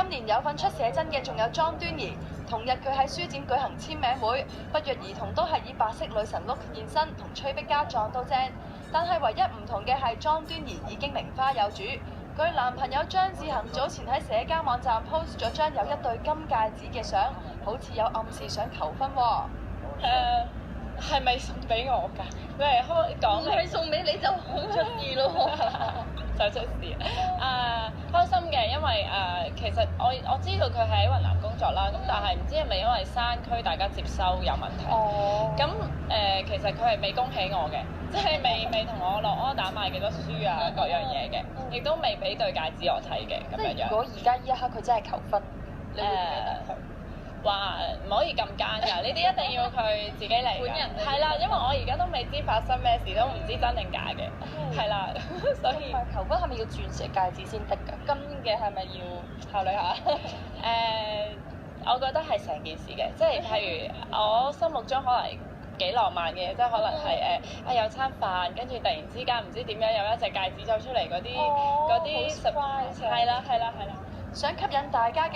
今年有份出寫真嘅仲有莊端儀，同日佢喺書展舉行簽名會，不約而同都係以白色女神 look 現身，同崔碧嘉撞到正。但係唯一唔同嘅係莊端儀已經名花有主，佢男朋友張志恒早前喺社交網站 post 咗張有一對金戒指嘅相，好似有暗示想求婚喎。係咪送俾我㗎？你係講唔係送俾你就好出事咯，就出事開心嘅，因為其實我知道佢喺雲南工作啦，咁但係唔知係咪因為山區大家接收有問題？咁其實佢係未恭喜我嘅，即係未同我落 order 買幾多書啊各樣嘢嘅，亦都未俾對戒指我睇嘅咁樣樣。如果而家呢一刻佢真係求婚，你會點樣？話唔可以咁奸㗎，呢啲一定要佢自己嚟㗎。本人係啦，因為我而家都未知發生咩事，都唔知真定假嘅。係啦，所以求婚係咪要鑽石戒指先得㗎？金嘅係咪要考慮下？我覺得係成件事嘅，即係譬如我心目中可能幾浪漫嘅，即係可能係有餐飯，跟住突然之間唔知點樣有一隻戒指走出嚟嗰啲 surprise，係啦，想吸引大家嘅